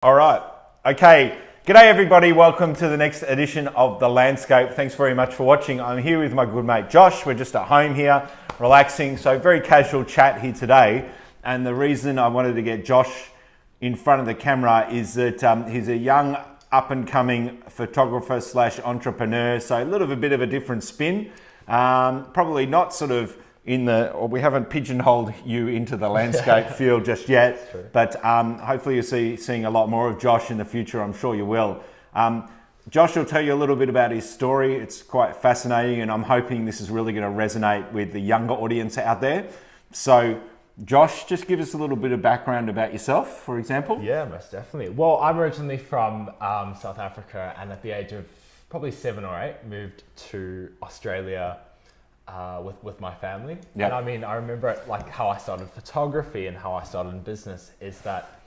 All right. Okay. G'day, everybody. Welcome to the next edition of The Landscape. Thanks very much for watching. I'm here with my good mate Josh. We're just at home here, relaxing. So very casual chat here today. And the reason I wanted to get Josh in front of the camera is that he's a young up-and-coming photographer slash entrepreneur. So a little bit of a different spin. Probably not sort of or we haven't pigeonholed you into the landscape field just yet, but hopefully you'll seeing a lot more of Josh in the future. I'm sure you will. Josh will tell you a little bit about his story. It's quite fascinating, and I'm hoping this is really going to resonate with the younger audience out there. So Josh, just give us a little bit of background about yourself, for example. Yeah, most definitely. Well, I'm originally from South Africa, and at the age of probably 7 or 8, moved to Australia with my family. Yep. And I mean, I remember like how I started photography and how I started in business is that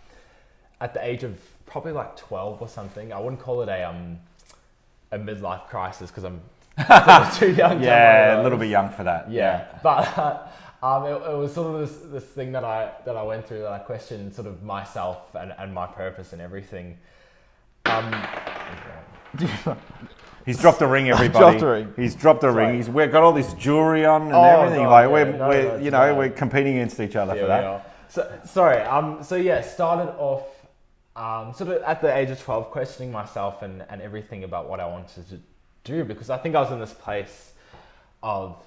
at the age of probably like 12 or something, I wouldn't call it a midlife crisis because I'm still too young. Yeah, a little bit young for that. Yeah. But it was sort of this thing that I went through, that I questioned sort of myself and my purpose and everything. He's dropped a ring, everybody. He's dropped a ring. We've got all this jewelry on and everything. God, We're competing against each other for that. Started off sort of at the age of 12, questioning myself and everything about what I wanted to do, because I think I was in this place of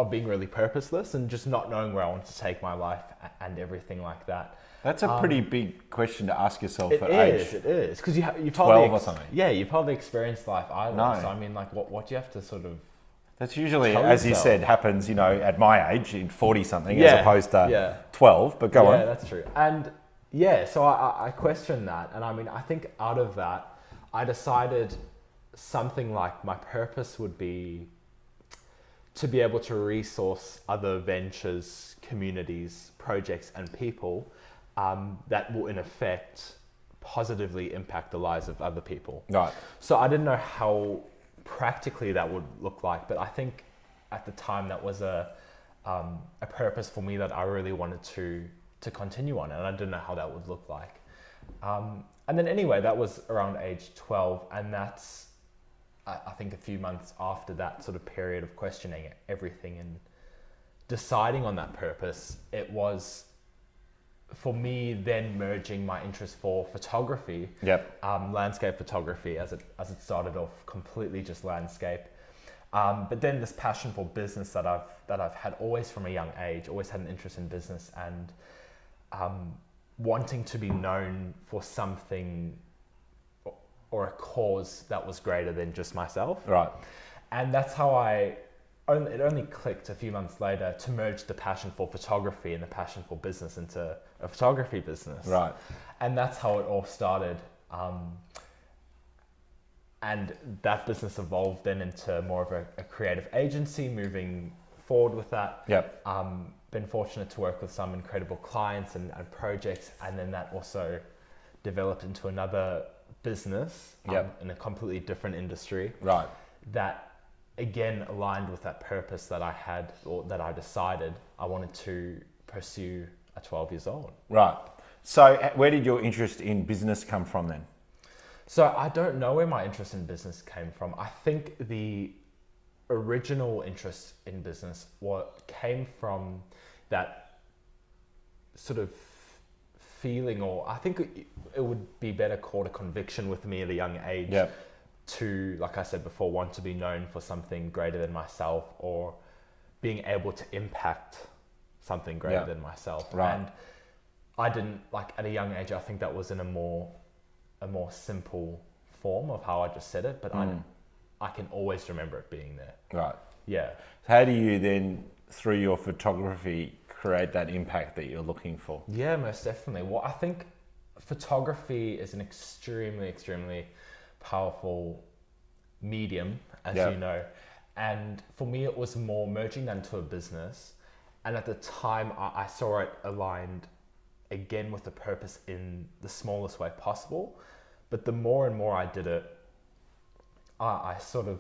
being really purposeless and just not knowing where I wanted to take my life and everything like that. That's a pretty big question to ask yourself at age. It is, because you 12 or something. Yeah, you've probably experienced life either. No. So I mean, like, what do you have to sort of? That's usually, tell as you yourself? said, happens, at my age, in 40 something, as opposed to 12. But go on. Yeah, that's true. And so I questioned that, and I mean, I think out of that, I decided something like my purpose would be to be able to resource other ventures, communities, projects, and people that will in effect positively impact the lives of other people. Right. So I didn't know how practically that would look like, but I think at the time that was a purpose for me that I really wanted to continue on, and I didn't know how that would look like. And then anyway, that was around age 12, and that's I think a few months after that sort of period of questioning everything and deciding on that purpose, it was for me then merging my interest for photography, landscape photography, as it started off completely just landscape, but then this passion for business that I've had always from a young age, always had an interest in business and wanting to be known for something or a cause that was greater than just myself. Right. And that's how it only clicked a few months later to merge the passion for photography and the passion for business into a photography business. Right. And that's how it all started. And that business evolved then into more of a creative agency, moving forward with that. Yep. Been fortunate to work with some incredible clients and projects, and then that also developed into another business in a completely different industry. Right. That again aligned with that purpose that I had, or that I decided I wanted to pursue at 12 years old. Right. So where did your interest in business come from then? So I don't know where my interest in business came from. I think the original interest in business came from that sort of feeling, or I think it would be better called a conviction with me at a young age. Yep. To, like I said before, want to be known for something greater than myself, or being able to impact something greater than myself. Right. And I didn't, like, at a young age, I think that was in a more simple form of how I just said it, but I can always remember it being there. Right. Yeah. So how do you then, through your photography, create that impact that you're looking for? Yeah, most definitely. Well, I think photography is an extremely, extremely powerful medium, as you know. And for me, it was more merging that into a business. And at the time, I saw it aligned again with the purpose in the smallest way possible. But the more and more I did it, I sort of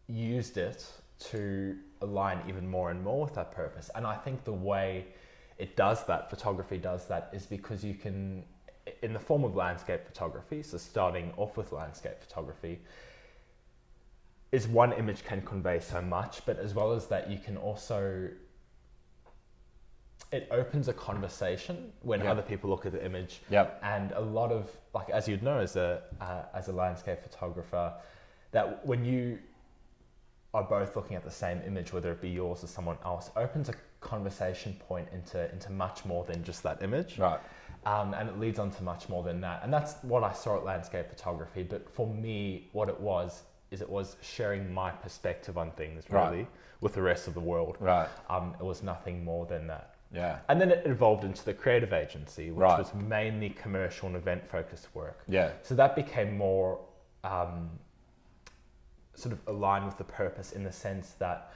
used it to align even more and more with that purpose. And I think the way it does that, photography does that, is because you can, in the form of landscape photography, so starting off with landscape photography, is one image can convey so much, but as well as that, you can also, it opens a conversation when other people look at the image. Yep. And a lot of, like, as you'd know, as a landscape photographer, that when you are both looking at the same image, whether it be yours or someone else, opens a conversation point into much more than just that image. Right. And it leads on to much more than that. And that's what I saw at landscape photography. But for me, what it was sharing my perspective on things, really, with the rest of the world. Right. It was nothing more than that. Yeah. And then it evolved into the creative agency, which Right. was mainly commercial and event focused work. Yeah. So that became more sort of aligned with the purpose, in the sense that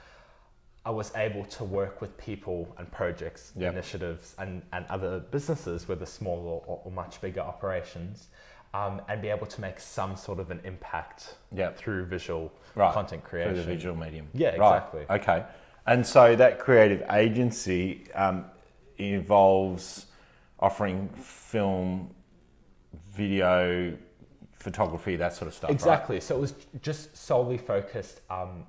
I was able to work with people and projects, initiatives, and other businesses, whether small or much bigger operations, and be able to make some sort of an impact through visual content creation. Through the visual medium. Yeah, exactly. Right. Okay. And so that creative agency involves offering film, video, photography, that sort of stuff. Exactly. Right? So it was just solely focused on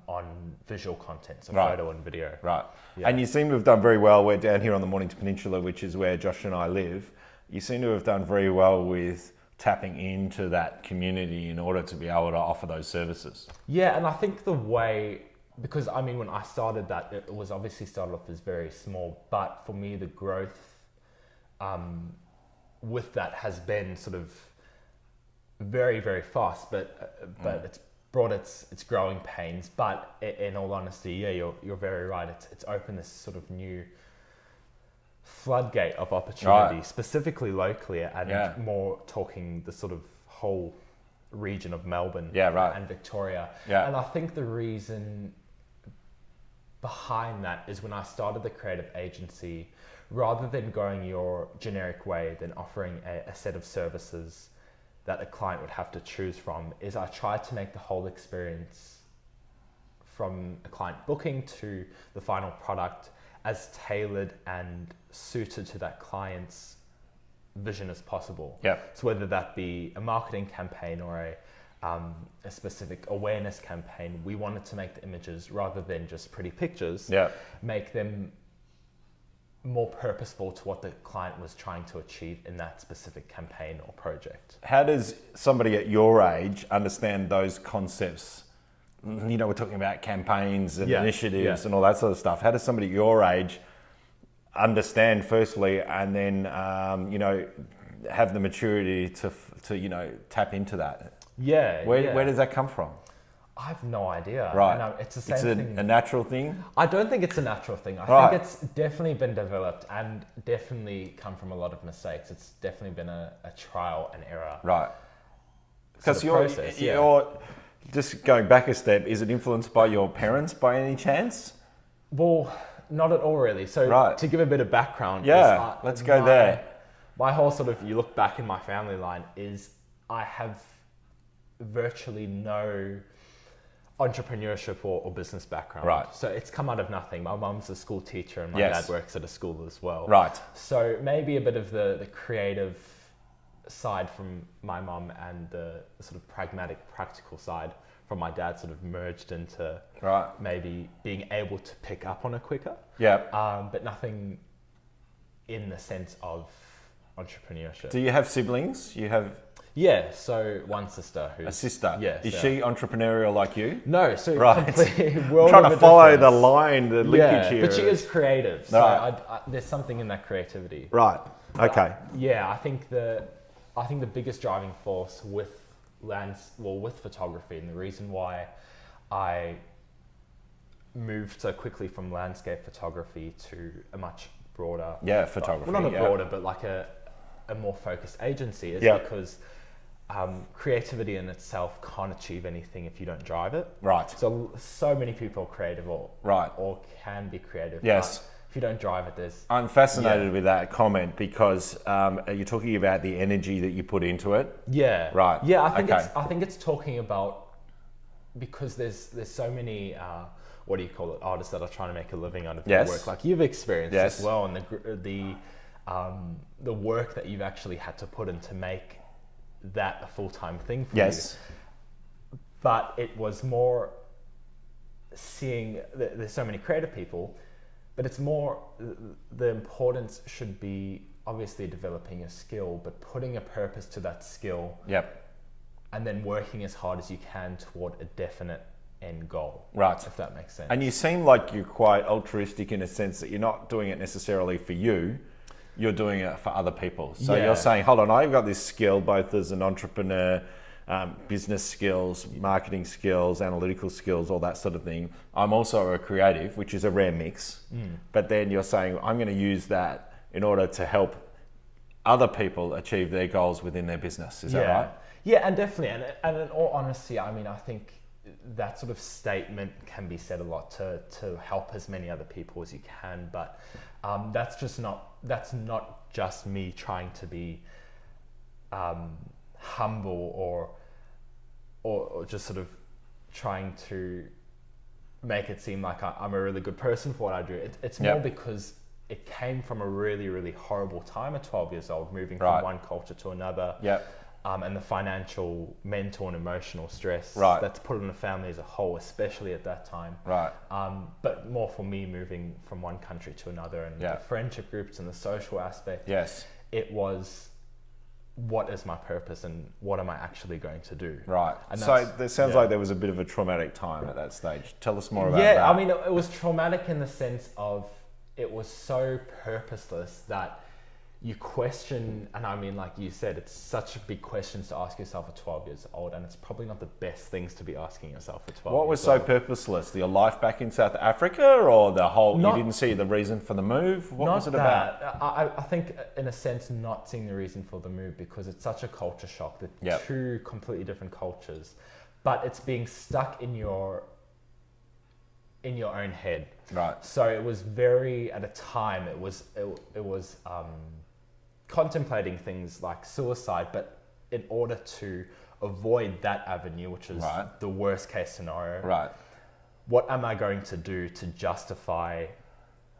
visual content, so photo and video. Right. Yeah. And you seem to have done very well. We're down here on the Mornington Peninsula, which is where Josh and I live. You seem to have done very well with tapping into that community in order to be able to offer those services. Yeah, and I think the way, because I mean, when I started that, it was obviously started off as very small, but for me, the growth with that has been sort of very, very fast, but it's brought its growing pains. But in all honesty, yeah, you're very right. It's opened this sort of new floodgate of opportunity, specifically locally, and more talking the sort of whole region of Melbourne and Victoria. Yeah. And I think the reason behind that is when I started the creative agency, rather than going your generic way, then offering a set of services that a client would have to choose from, is I tried to make the whole experience from a client booking to the final product as tailored and suited to that client's vision as possible. Yep. So whether that be a marketing campaign or a specific awareness campaign, we wanted to make the images, rather than just pretty pictures, make them more purposeful to what the client was trying to achieve in that specific campaign or project. How does somebody at your age understand those concepts? You know, we're talking about campaigns and initiatives and all that sort of stuff. How does somebody at your age understand, firstly, and then, have the maturity to tap into that? Yeah. Where does that come from? I have no idea. Right. No, it's the same thing. A natural thing? I don't think it's a natural thing. I think it's definitely been developed and definitely come from a lot of mistakes. It's definitely been a trial and error. Right. Because process, you're just going back a step, is it influenced by your parents by any chance? Well, not at all really. So to give a bit of background. Let's go there. My whole sort of, you look back in my family line, is I have virtually no entrepreneurship or business background. Right. So it's come out of nothing. My mum's a school teacher and my dad works at a school as well. Right. So maybe a bit of the creative side from my mum and the sort of pragmatic, practical side from my dad sort of merged into maybe being able to pick up on it quicker. Yeah. But nothing in the sense of entrepreneurship. Do you have siblings? Yeah, so one sister. A sister? Yes. Is she entrepreneurial like you? No, so completely I'm trying to follow the line, the linkage here. But she is creative, so there's something in that creativity. Right, okay. I think the biggest driving force with photography, and the reason why I moved so quickly from landscape photography to a much broader... photography. Well, not a broader, but like a more focused agency is because creativity in itself can't achieve anything if you don't drive it. Right. So many people are creative or can be creative. Yes. But if you don't drive it, I'm fascinated with that comment because you're talking about the energy that you put into it. Yeah. Right. Yeah, I think it's talking about, because there's so many what do you call it, artists that are trying to make a living out of Yes. their work. Like you've experienced Yes. as well, and the work that you've actually had to put in to make that a full-time thing for Yes. you. But it was more seeing, there's so many creative people, but it's more, the importance should be obviously developing a skill, but putting a purpose to that skill. Yep. And then working as hard as you can toward a definite end goal. Right. If that makes sense. And you seem like you're quite altruistic in a sense that you're not doing it necessarily for you, you're doing it for other people. So Yeah. you're saying, hold on, I've got this skill both as an entrepreneur, business skills, marketing skills, analytical skills, all that sort of thing. I'm also a creative, which is a rare mix. But then you're saying, I'm going to use that in order to help other people achieve their goals within their business. Is that right? Yeah, and definitely. And in all honesty, I mean, I think that sort of statement can be said a lot to help as many other people as you can. But that's not just me trying to be humble or just sort of trying to make it seem like I'm a really good person for what I do. It's more because it came from a really, really horrible time at 12 years old, moving from one culture to another. And the financial, mental and emotional stress that's put on the family as a whole, especially at that time. But more for me, moving from one country to another, and the friendship groups and the social aspect. It was, what is my purpose and what am I actually going to do? And so it sounds like there was a bit of a traumatic time at that stage. Tell us more about that. I mean, it was traumatic in the sense of it was so purposeless that you question, and I mean, like you said, it's such a big question to ask yourself at 12 years old, and it's probably not the best things to be asking yourself at 12 What was so purposeless? Your life back in South Africa, or the whole, you didn't see the reason for the move? What was it about? I think, in a sense, not seeing the reason for the move, because it's such a culture shock. They're two completely different cultures, but it's being stuck in your own head. So it was very, at a time, it was contemplating things like suicide, but in order to avoid that avenue, which is the worst case scenario, what am I going to do to justify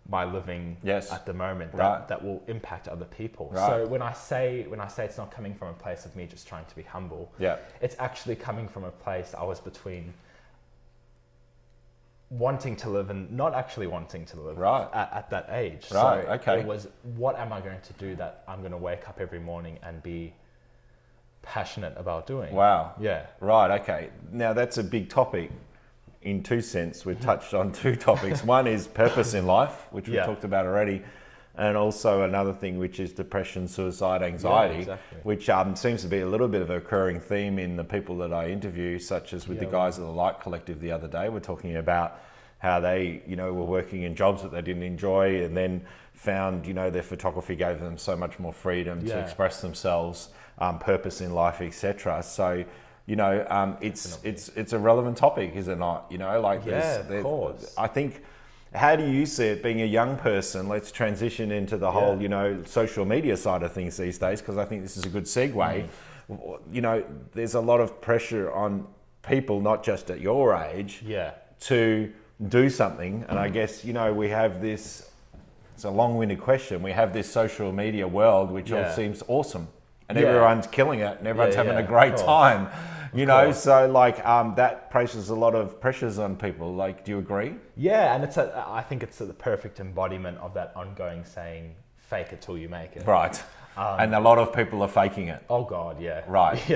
my living at the moment that will impact other people? So when I say it's not coming from a place of me just trying to be humble, it's actually coming from a place I was between wanting to live and not actually wanting to live at that age. It was, what am I going to do that I'm going to wake up every morning and be passionate about doing? Now that's a big topic in two senses. We've touched on two topics. One is purpose in life, which we've talked about already, and also another thing, which is depression, suicide, anxiety, which seems to be a little bit of a recurring theme in the people that I interview, such as with the guys at the Light Collective the other day. We're talking about how they, were working in jobs that they didn't enjoy, and then found, their photography gave them so much more freedom to express themselves, purpose in life, etc. So, it's a relevant topic, is it not? Of course. I think. How do you see it being a young person? Let's transition into the whole, social media side of things these days, because I think this is a good segue. There's a lot of pressure on people, not just at your age, to do something. And I guess, we have this, it's a long-winded question. We have this social media world, which all seems awesome, and everyone's killing it, and everyone's having a great time. So that places a lot of pressures on people. Do you agree? Yeah, and I think it's the perfect embodiment of that ongoing saying, fake it till you make it. And a lot of people are faking it. Oh God, yeah.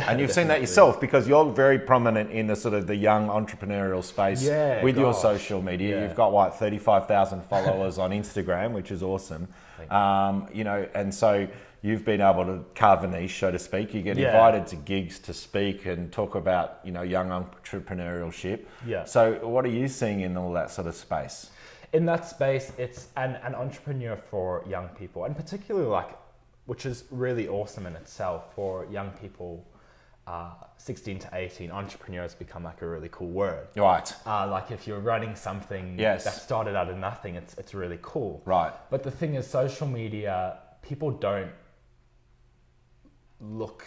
And you've seen that yourself, because you're very prominent in the sort of the young entrepreneurial space with your social media. You've got 35,000 followers on Instagram, which is awesome. And so you've been able to carve a niche, so to speak. You get invited to gigs to speak and talk about, young entrepreneurship. So what are you seeing in all that sort of space? In that space, it's an entrepreneur for young people, and particularly which is really awesome in itself, for young people, 16 to 18, entrepreneurs become a really cool word. If you're running something that started out of nothing, it's really cool. But the thing is, social media, people don't look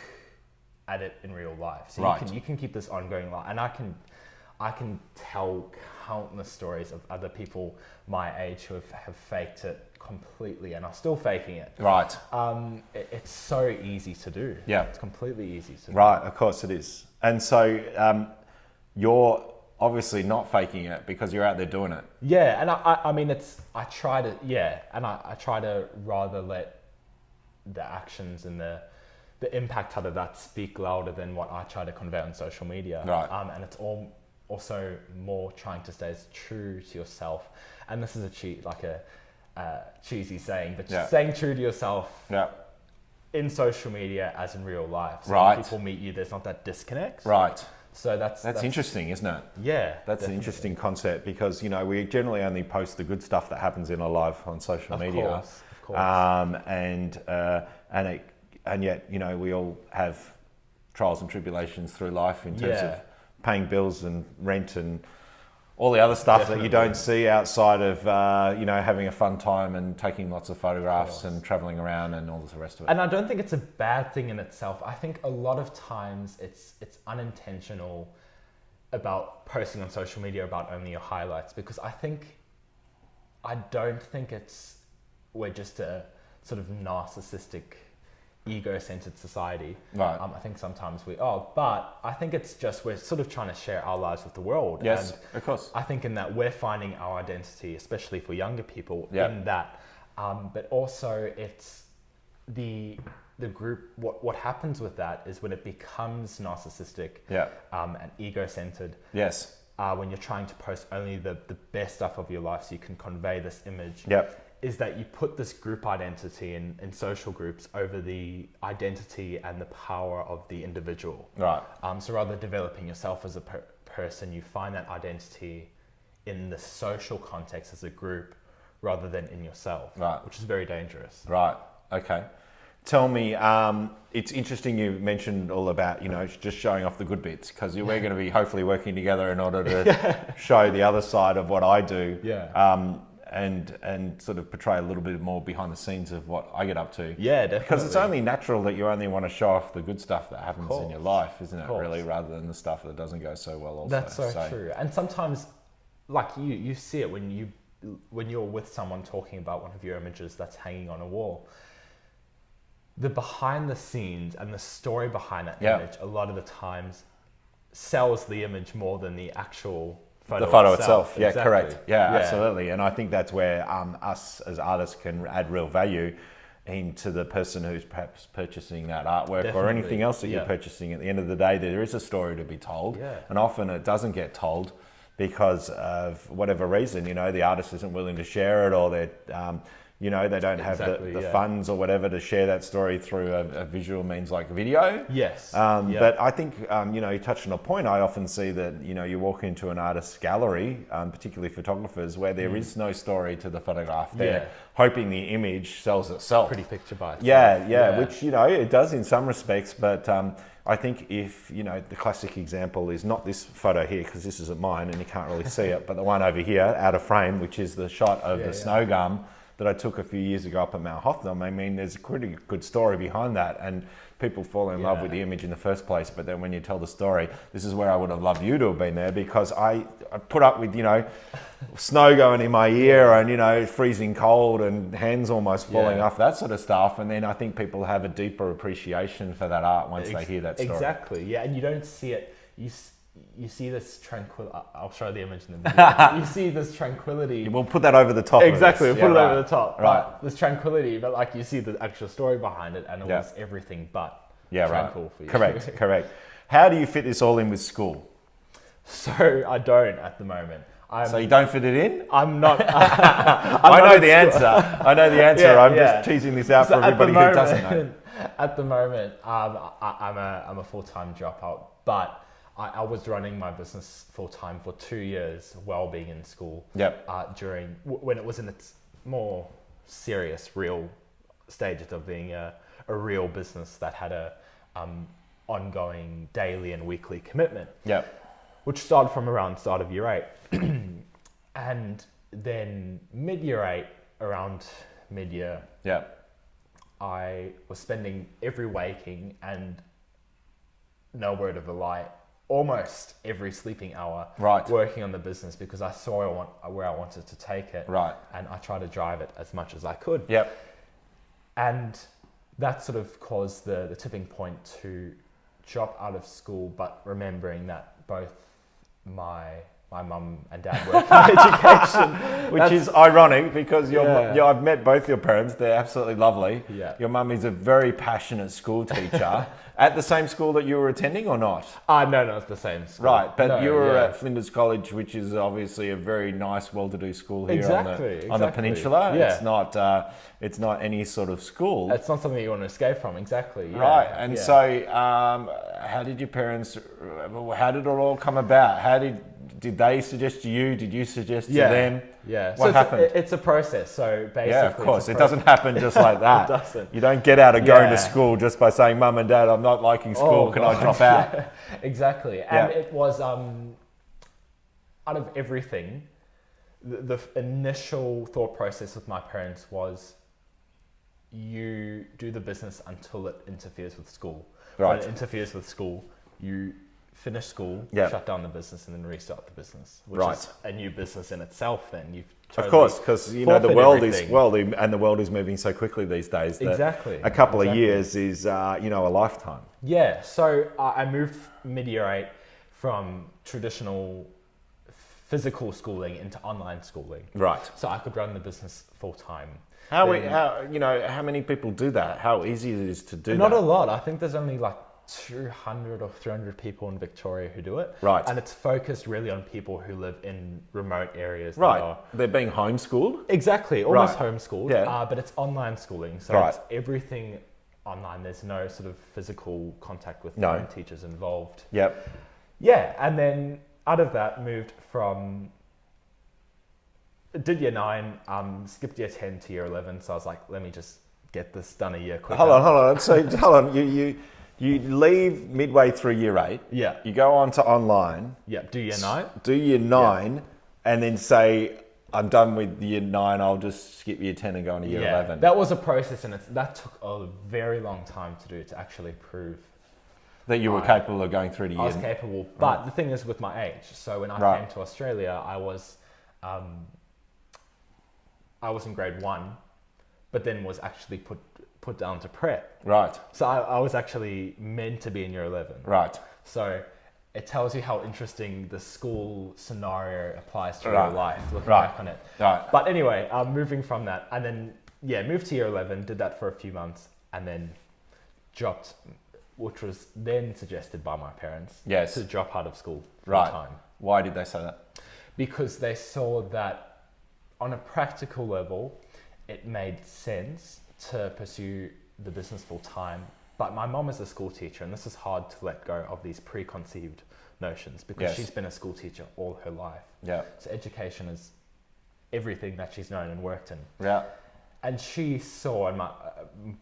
at it in real life. So you can keep this ongoing life, and I can tell countless stories of other people my age who have faked it completely and are still faking it. Right. It's so easy to do. Yeah. It's completely easy to do. Right, of course it is. And so you're obviously not faking it because you're out there doing it. Yeah, and I mean, I try to rather let the actions and the impact out of that speak louder than what I try to convey on social media. Right. And it's also more trying to stay as true to yourself. And this is a cheesy saying, but Yeah. staying true to yourself Yeah. in social media as in real life. So Right. when people meet you, there's not that disconnect. Right. So that's interesting, isn't it? Yeah. That's definitely. an interesting concept because, you know, we generally only post the good stuff that happens in our life on social media. Of course. And yet, you know, we all have trials and tribulations through life in terms of paying bills and rent and all the other stuff that you don't see outside of, you know, having a fun time and taking lots of photographs and traveling around and all the rest of it. And I don't think it's a bad thing in itself. I think a lot of times it's unintentional about posting on social media about only your highlights, because I don't think we're just a sort of narcissistic, ego-centered society. Right. I think sometimes but I think it's just we're sort of trying to share our lives with the world. Yes, and of course. I think in that we're finding our identity, especially for younger people, Yeah. in that. But also it's the group. What happens with that is when it becomes narcissistic, Yeah. and ego-centered. Yes. When you're trying to post only the best stuff of your life so you can convey this image. Yep. Is that you put this group identity in social groups over the identity and the power of the individual. Right. So rather than developing yourself as a person, you find that identity in the social context as a group rather than in yourself. Right. Which is very dangerous. Right. Okay. Tell me, it's interesting you mentioned all about, you know, just showing off the good bits, because we're going to be hopefully working together in order to show the other side of what I do. Yeah. And sort of portray a little bit more behind the scenes of what I get up to. Yeah, definitely. Because it's only natural that you only want to show off the good stuff that happens in your life, isn't it? Really, rather than the stuff that doesn't go so well. Also, that's so true. And sometimes, like you see it when you're with someone talking about one of your images that's hanging on a wall. The behind the scenes and the story behind that image, a lot of the times, sells the image more than the actual photo itself. Yeah, exactly. correct. Yeah, absolutely. And I think that's where us as artists can add real value into the person who's perhaps purchasing that artwork or anything else that you're purchasing. At the end of the day, there is a story to be told, and often it doesn't get told because of whatever reason. You know, the artist isn't willing to share it, or they're you know, they don't have the funds or whatever to share that story through a visual means like video. Yes. But I think, you know, you touched on a point. I often see that, you know, you walk into an artist's gallery, particularly photographers, where there is no story to the photograph. They're hoping the image sells itself. Pretty picture by itself. Yeah, which, you know, it does in some respects. But I think if, you know, the classic example is not this photo here, because this isn't mine and you can't really see it, but the one over here, out of frame, which is the shot of the snow gum that I took a few years ago up at Mount Hotham. I mean, there's a pretty good story behind that, and people fall in love with the image in the first place. But then when you tell the story, this is where I would have loved you to have been there, because I put up with, you know, snow going in my ear and, you know, freezing cold and hands almost falling off, that sort of stuff. And then I think people have a deeper appreciation for that art once they hear that story. Exactly, yeah. And you don't see it. You see this I'll show the image in the video. You see this tranquility. We'll put that over the top. Exactly, we'll put it over the top. Right. This tranquility, but like you see the actual story behind it, and it was everything but tranquil for you. Correct. How do you fit this all in with school? So I don't at the moment. So you don't fit it in? I'm not. I know the answer. I'm just teasing this out for everybody who doesn't know. At the moment, I'm a full-time dropout, but I was running my business full-time for 2 years while being in school. During when it was in its more serious, real stages of being a real business that had a ongoing daily and weekly commitment. Which started from around start of year 8. And then mid-year 8, around mid-year, I was spending every waking and no word of a lie, almost every sleeping hour Right. working on the business because I saw where I wanted to take it. Right. And I tried to drive it as much as I could. Yep. And that sort of caused the tipping point to drop out of school, but remembering that both my mum and dad work in education, Which is ironic because Yeah. I've met both your parents. They're absolutely lovely. Yeah. Your mum is a very passionate school teacher. At the same school that you were attending or not? no, it's the same school. Right, but No, you were yeah. at Flinders College, which is obviously a very nice, well-to-do school here Exactly, on the exactly. peninsula. Yeah. It's not any sort of school. It's not something you want to escape from, exactly. Yeah. Right, and Yeah. so how did your parents? How did it all come about? Did they suggest to you? Did you suggest to them? Yeah. What happened? It's a process. So basically, Yeah, of course. It doesn't happen just like that. It doesn't. You don't get out of going to Yeah. school just by saying, "Mum and Dad, I'm not liking school. Can I gosh, drop out?" yeah, exactly. And Yeah. it was out of everything, the initial thought process with my parents was, you do the business until it interferes with school. When Right. it interferes with school, you finish school, Yeah. shut down the business, and then restart the business, which Right. is a new business in itself. Then you've Of course, because the forfeit world everything. the world is moving so quickly these days. That Exactly, a couple of exactly. years is a lifetime. Yeah, so I moved mid-year 8 from traditional physical schooling into online schooling. Right. So I could run the business full time. How many people do that? How easy it is to do Not that? a lot. I think there's only like 200 or 300 people in Victoria who do it. Right. And it's focused really on people who live in remote areas. that Right. are- They're being homeschooled. Exactly, almost Right. homeschooled, Yeah. but it's online schooling, so Right. it's everything online. There's no sort of physical contact with No. teachers involved. Yep. Yeah, and then out of that moved from, did year 9, skipped year 10 to year 11, so I was like, let me just get this done a year quicker. Hold on. So hold on. You leave midway through year 8. Yeah. You go on to online. Yeah, do year 9. Do year 9, and then say, "I'm done with year 9. I'll just skip year 10 and go into year 11." That was a process, and that took a very long time to do, to actually prove That you were capable of going through to I was year. capable. But the thing is with my age, so when I Right. came to Australia, I was in grade 1, but then was actually put down to prep. Right. So I was actually meant to be in year 11. Right. So it tells you how interesting the school scenario applies to Right. real life, looking Right. back on it. Right. But anyway, moving from that, and then, moved to year 11, did that for a few months, and then dropped, which was then suggested by my parents, Yes. to drop out of school full Right. time. Why did they say that? Because they saw that on a practical level, it made sense to pursue the business full time. But my mom is a school teacher, and this is hard to let go of these preconceived notions because Yes. she's been a school teacher all her life. Yeah. So education is everything that she's known and worked in. Yeah. And she saw, and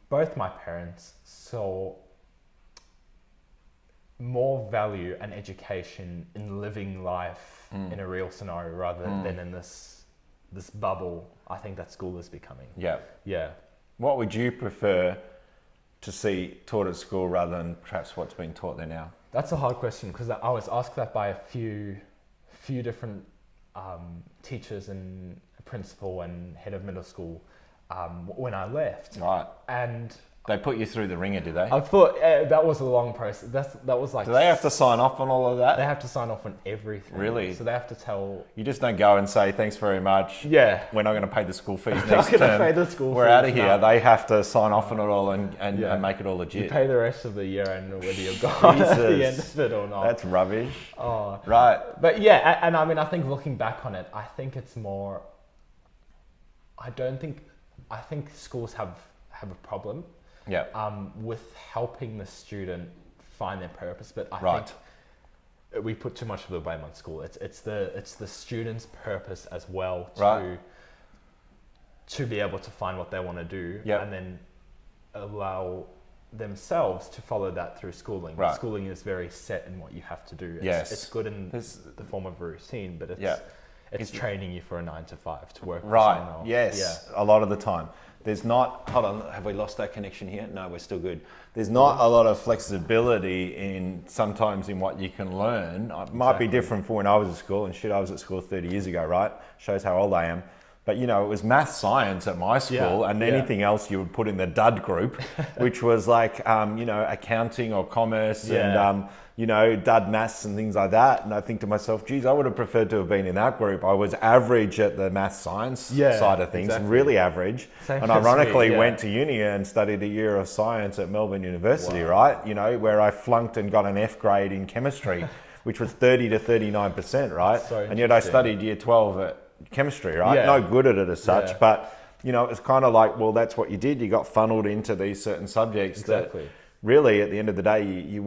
both my parents saw more value and education in living life in a real scenario rather than in this bubble I think that school is becoming. Yeah. Yeah. What would you prefer to see taught at school rather than perhaps what's being taught there now? That's a hard question because I was asked that by a few different teachers and principal and head of middle school when I left. Right. And They put you through the ringer, do they? I thought that was a long process. That was like. Do they have to sign off on all of that? They have to sign off on everything. Really? So they have to tell. You just don't go and say, thanks very much. Yeah. We're not going to pay the school fees Not next gonna term. pay the school We're fees, out of here. no. They have to sign off on it all and Yeah. make it all You legit. pay the rest of the year and whether you're gone at the end Jesus. of it or not. That's rubbish. Oh. Right. But yeah, and I mean, I think looking back on it, I think it's more. I think schools have a problem. Yeah. With helping the student find their purpose, but I Right. think we put too much of the blame on school. It's the student's purpose as well Right. to be able to find what they want to do, Yep. and then allow themselves to follow that through schooling. Right. Schooling is very set in what you have to do. Yes. It's good in There's- the form of a routine, but it's Yeah. it's training you for a 9 to 5 to work for Right. someone else. Yes. A lot of the time. there's not, hold on, have we lost that connection here? No, we're still good. There's not a lot of flexibility sometimes in what you can learn. It might be different for when I was at school, and shit, I was at school 30 years ago, right? Shows how old I am. But, it was math science at my school, and anything else you would put in the dud group, which was like, accounting or commerce and, dud maths and things like that. And I think to myself, geez, I would have preferred to have been in that group. I was average at the math science side of things, really average. And ironically went to uni and studied a year of science at Melbourne University, right? Where I flunked and got an F grade in chemistry, which was 30 to 39%, right? And yet I studied year 12 at chemistry, right? No good at it as such, but it was kind of like, well, that's what you did. You got funneled into these certain subjects that really at the end of the day,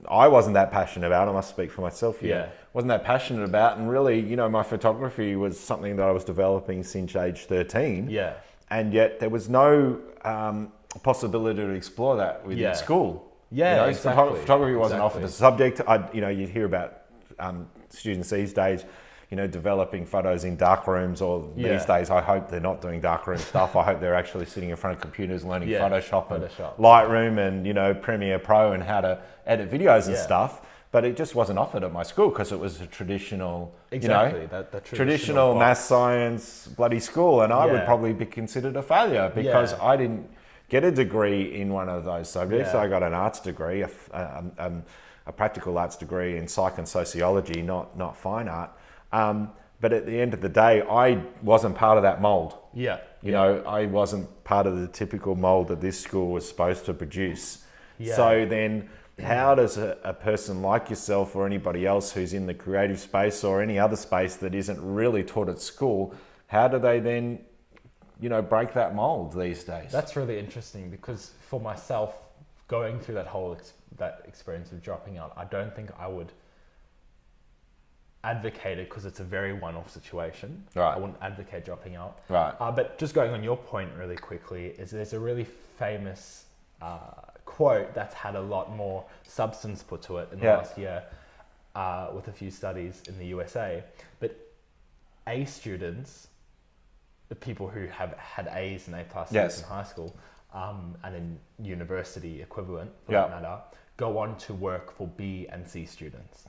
I wasn't that passionate about. I must speak for myself here. Wasn't that passionate about, and really, my photography was something that I was developing since age 13. And yet there was no possibility to explore that within school. Photography wasn't offered as a subject. You'd hear about students these days, developing photos in dark rooms, or these days, I hope they're not doing dark room stuff. I hope they're actually sitting in front of computers learning Photoshop and Lightroom and, Premiere Pro and how to edit videos and stuff. But it just wasn't offered at my school because it was a traditional, traditional math science bloody school. And I would probably be considered a failure because I didn't get a degree in one of those subjects. I got an arts degree, a practical arts degree in psych and sociology, not fine art. But at the end of the day, I wasn't part of that mold. I wasn't part of the typical mold that this school was supposed to produce. So then how does a person like yourself or anybody else who's in the creative space or any other space that isn't really taught at school, how do they then, break that mold these days? That's really interesting, because for myself, going through that whole that experience of dropping out, I don't think I would advocate it, because it's a very one-off situation. I wouldn't advocate dropping out. But just going on your point really quickly, is there's a really famous quote that's had a lot more substance put to it in the last year with a few studies in the USA. But A students, the people who have had A's and A plus in high school, and in university equivalent for that matter, go on to work for B and C students.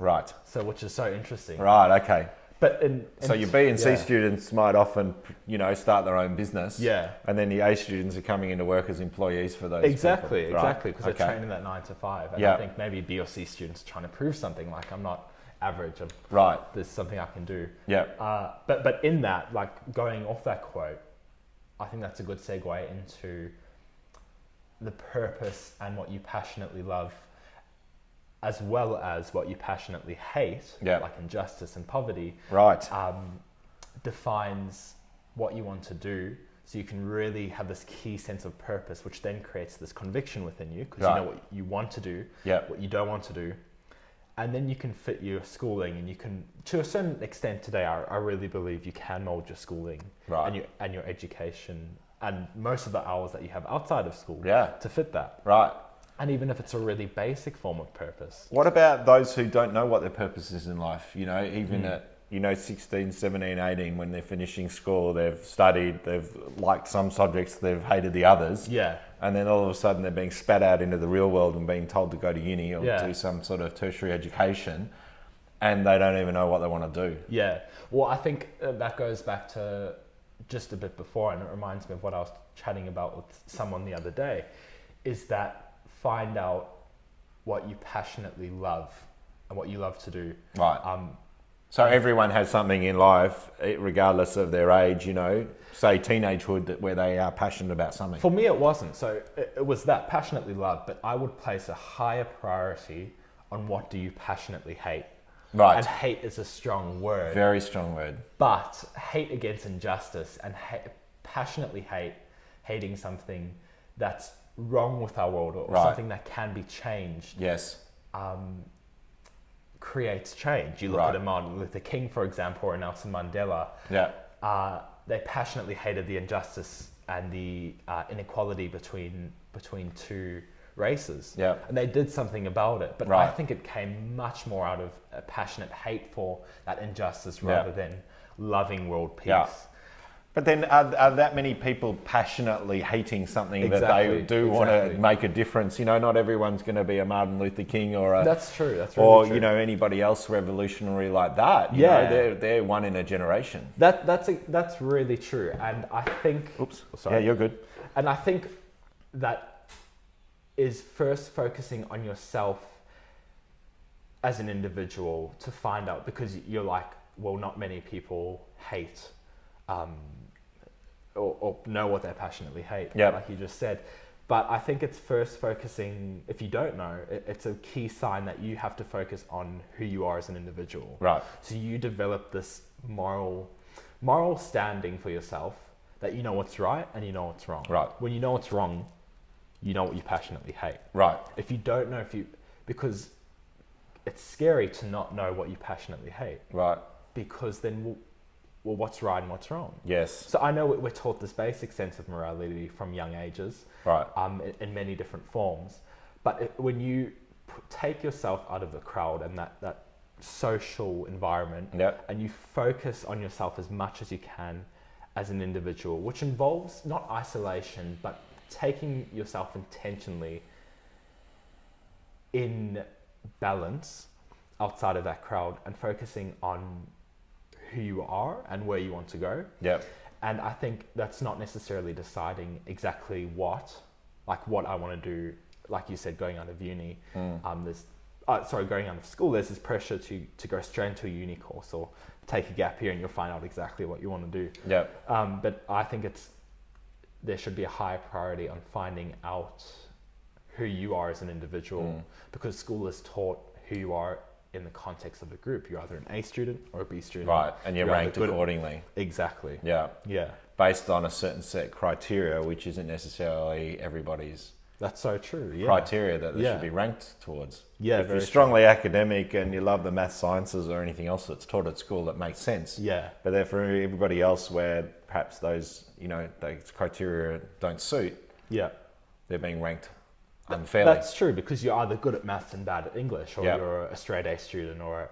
So, which is so interesting. Okay. But so your B and C students might often, start their own business. And then the A students are coming into work as employees for those Exactly, people. because they're training that 9 to 5. And I think maybe B or C students are trying to prove something, like, I'm not average. There's something I can do. But in that, like, going off that quote, I think that's a good segue into the purpose and what you passionately love, as well as what you passionately hate, like injustice and poverty, defines what you want to do. So you can really have this key sense of purpose, which then creates this conviction within you, because you know what you want to do, what you don't want to do. And then you can fit your schooling, and you can, to a certain extent today, I really believe you can mold your schooling and your education and most of the hours that you have outside of school to fit that. And even if it's a really basic form of purpose. What about those who don't know what their purpose is in life? Even at 16, 17, 18, when they're finishing school, they've studied, they've liked some subjects, they've hated the others. And then all of a sudden they're being spat out into the real world and being told to go to uni or do some sort of tertiary education, and they don't even know what they want to do. Well, I think that goes back to just a bit before, and it reminds me of what I was chatting about with someone the other day, is that find out what you passionately love and what you love to do. So everyone has something in life, regardless of their age, say teenagehood, where they are passionate about something. For me, it wasn't. So it was that passionately love, but I would place a higher priority on what do you passionately hate. And hate is a strong word. Very strong word. But hate against injustice and passionately hating something that's wrong with our world, or something that can be changed, creates change. You look at a Martin Luther King, for example, or Nelson Mandela. They passionately hated the injustice and the inequality between two races, and they did something about it. But I think it came much more out of a passionate hate for that injustice rather than loving world peace. But then are that many people passionately hating something that they do want to make a difference? You know, not everyone's going to be a Martin Luther King or a... That's true. That's really true. You know, anybody else revolutionary like that. You Yeah. know, they're one in a generation. That's really true. And I think... Oops. Sorry. Yeah, you're good. And I think that is first focusing on yourself as an individual to find out, because you're like, well, not many people hate... or know what they passionately hate, like you just said. But I think it's first focusing, if you don't know, it's a key sign that you have to focus on who you are as an individual. Right. So you develop this moral standing for yourself, that you know what's right and you know what's wrong. Right. When you know what's wrong, you know what you passionately hate. Right. If you don't know, because it's scary to not know what you passionately hate. Right. Because then well, what's right and what's wrong? Yes. So I know we're taught this basic sense of morality from young ages, right? In many different forms. But when you take yourself out of the crowd and that social environment, and you focus on yourself as much as you can as an individual, which involves not isolation, but taking yourself intentionally in balance outside of that crowd and focusing on who you are and where you want to go. Yep. And I think that's not necessarily deciding exactly what I want to do. Like you said, going out of uni, going out of school, there's this pressure to go straight into a uni course or take a gap year and you'll find out exactly what you want to do. Yep. But I think there should be a higher priority on finding out who you are as an individual, because school is taught who you are in the context of a group. You're either an A student or a B student. Right, and you're ranked accordingly. Exactly. Yeah. Yeah. Based on a certain set criteria, which isn't necessarily everybody's That's so true. Yeah. criteria that they should be ranked towards. Yeah, if you're strongly academic and you love the math sciences or anything else that's taught at school, that makes sense. Yeah. But then for everybody else where perhaps those criteria don't suit, they're being ranked unfairly. That's true, because you're either good at maths and bad at English, or you're a straight A student or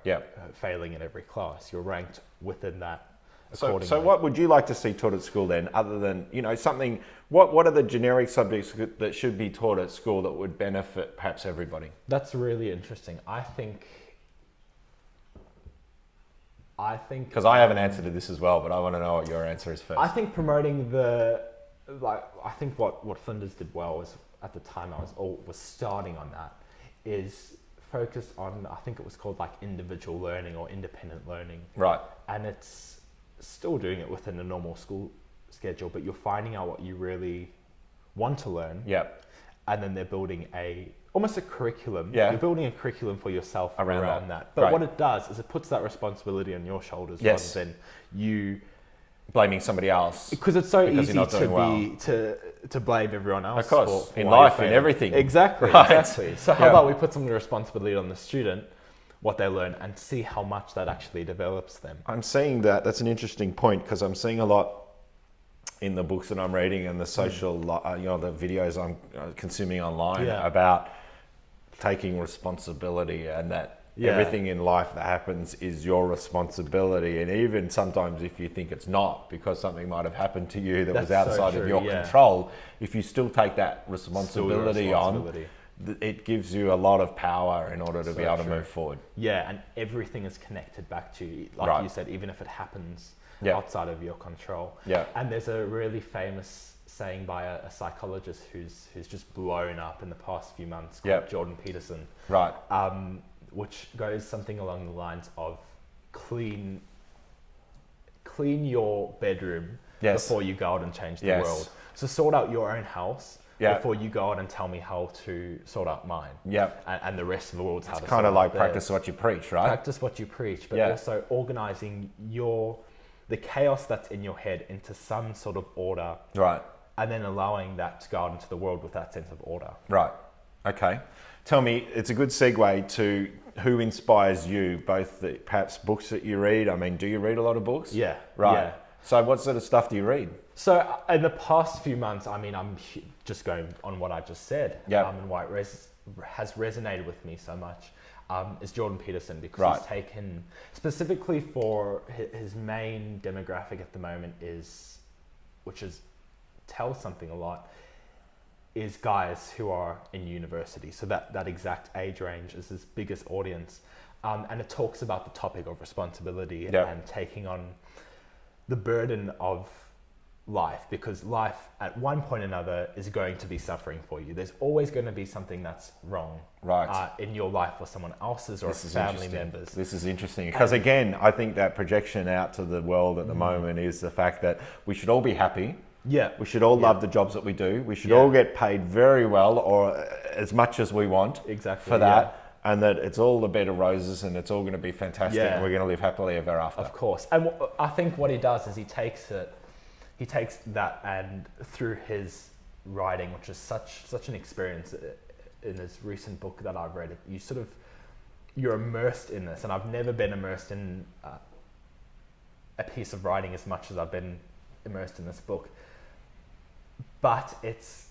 failing in every class. You're ranked within that. So what would you like to see taught at school then, other than, something, what are the generic subjects that should be taught at school that would benefit perhaps everybody? That's really interesting. I think because I have an answer to this as well, but I want to know what your answer is first. I think promoting I think what Flinders did well was, at the time I was starting on that, is focused on, I think it was called individual learning or independent learning. Right. And it's still doing it within a normal school schedule, but you're finding out what you really want to learn. Yep. And then they're building almost a curriculum. Yeah. You're building a curriculum for yourself around that. But right. what it does is it puts that responsibility on your shoulders rather than you blaming somebody else. Because it's so easy to blame everyone else. Of course, for in life, in everything. Exactly, right. exactly. So how about we put some of the responsibility on the student, what they learn, and see how much that actually develops them. I'm seeing that's an interesting point, because I'm seeing a lot in the books that I'm reading and the social, the videos I'm consuming online about taking responsibility, and that everything in life that happens is your responsibility. And even sometimes if you think it's not, because something might have happened to you that was outside of your control, if you still take that responsibility on, it gives you a lot of power in order to be able to move forward. Yeah, and everything is connected back to you. Like you said, even if it happens outside of your control. Yeah. And there's a really famous saying by a psychologist who's just blown up in the past few months called Jordan Peterson. Right. Which goes something along the lines of clean your bedroom before you go out and change the world. So sort out your own house before you go out and tell me how to sort out mine. Yep. And the rest of the world's how to sort out kind of like practice what you preach, right? Practice what you preach, but also organizing the chaos that's in your head into some sort of order. Right. And then allowing that to go out into the world with that sense of order. Right. Okay. Tell me, it's a good segue to who inspires you, both the perhaps books that you read. I mean, do you read a lot of books? Yeah. Right. Yeah. So what sort of stuff do you read? So in the past few months, I mean, I'm just going on what I just said. And why it has resonated with me so much is Jordan Peterson, because he's taken, specifically for his main demographic at the moment is which is tells something a lot, is guys who are in university. So that exact age range is his biggest audience. And it talks about the topic of responsibility and taking on the burden of life, because life at one point or another is going to be suffering for you. There's always going to be something that's wrong in your life or someone else's or family members. This is interesting because again, I think that projection out to the world at the moment is the fact that we should all be happy. Yeah. We should all love the jobs that we do. We should all get paid very well or as much as we want for that. Yeah. And that it's all the bed of roses and it's all going to be fantastic and we're going to live happily ever after. Of course. And I think what he does is he takes that and through his writing, which is such an experience in this recent book that I've read, you're immersed in this. And I've never been immersed in a piece of writing as much as I've been immersed in this book. But it's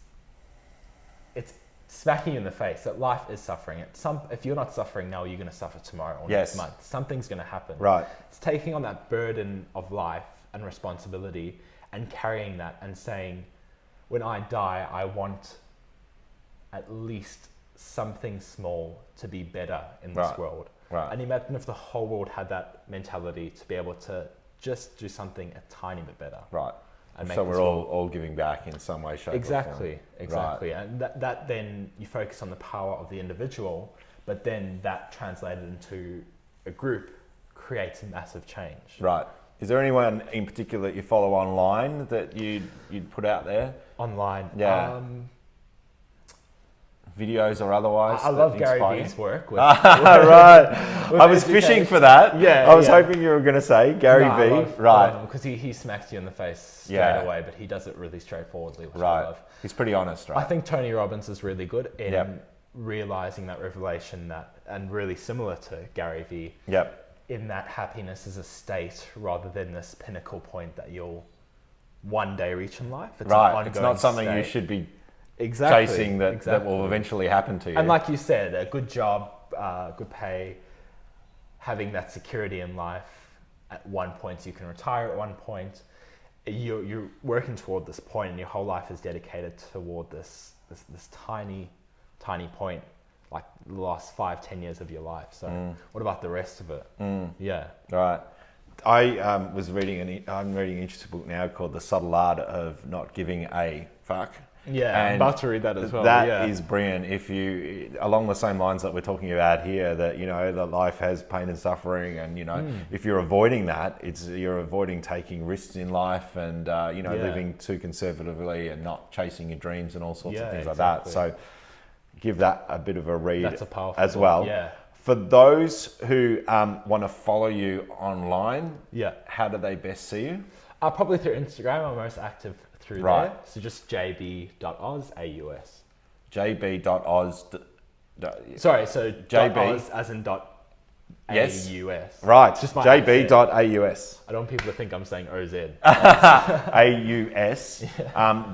smacking you in the face that life is suffering. If you're not suffering now, you're going to suffer tomorrow or next month. Something's going to happen. Right. It's taking on that burden of life and responsibility and carrying that and saying, when I die, I want at least something small to be better in this world. Right. And imagine if the whole world had that mentality to be able to just do something a tiny bit better. Right. So we're all giving back in some way, shape, or form. Exactly. And that then you focus on the power of the individual, but then that translated into a group creates a massive change. Right. Is there anyone in particular that you follow online that you'd put out there? Online? Yeah. Videos or otherwise? I love Gary Vee's work. Right. I was fishing for that. Yeah. I was hoping you were going to say Gary Vee. Right. Because he smacks you in the face straight away, but he does it really straightforwardly, which I love. He's pretty honest, right? I think Tony Robbins is really good in realizing that revelation and really similar to Gary Vee. Yep. In that happiness is a state rather than this pinnacle point that you'll one day reach in life. It's it's not something you should be chasing that will eventually happen to you. And like you said, a good job, good pay, having that security in life. At one point, you can retire. At one point, you're working toward this point, and your whole life is dedicated toward this tiny point, like the last 5-10 years of your life. So what about the rest of it? Yeah. Right. I was reading I'm reading an interesting book now called The Subtle Art of Not Giving a Fuck. Yeah, I'm about to read that as well. That is brilliant. If you, along the same lines that we're talking about here, that, that life has pain and suffering, and, if you're avoiding that, you're avoiding taking risks in life and, living too conservatively and not chasing your dreams and all sorts of things like that. So give that a bit of a read. That's a powerful as well. Book. Yeah. For those who want to follow you online, how do they best see you? Probably through Instagram. I'm most active through there. So just jb.oz, AUS. jb.oz. Sorry, so JB .oz as in .AUS. Right, just jb.aus. I don't want people to think I'm saying OZ. AUS.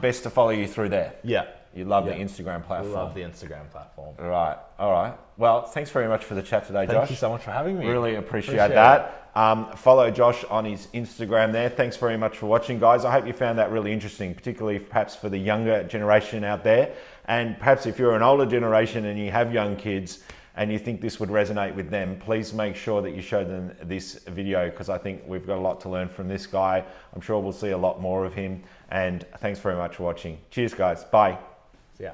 Best to follow you through there. Yeah. You love the Instagram platform. I love the Instagram platform. Right. All right. Well, thanks very much for the chat today, Josh. Thank you so much for having me. Really appreciate that. Follow Josh on his Instagram there. Thanks very much for watching, guys. I hope you found that really interesting, particularly perhaps for the younger generation out there. And perhaps if you're an older generation and you have young kids and you think this would resonate with them, please make sure that you show them this video, because I think we've got a lot to learn from this guy. I'm sure we'll see a lot more of him. And thanks very much for watching. Cheers, guys. Bye. Yeah.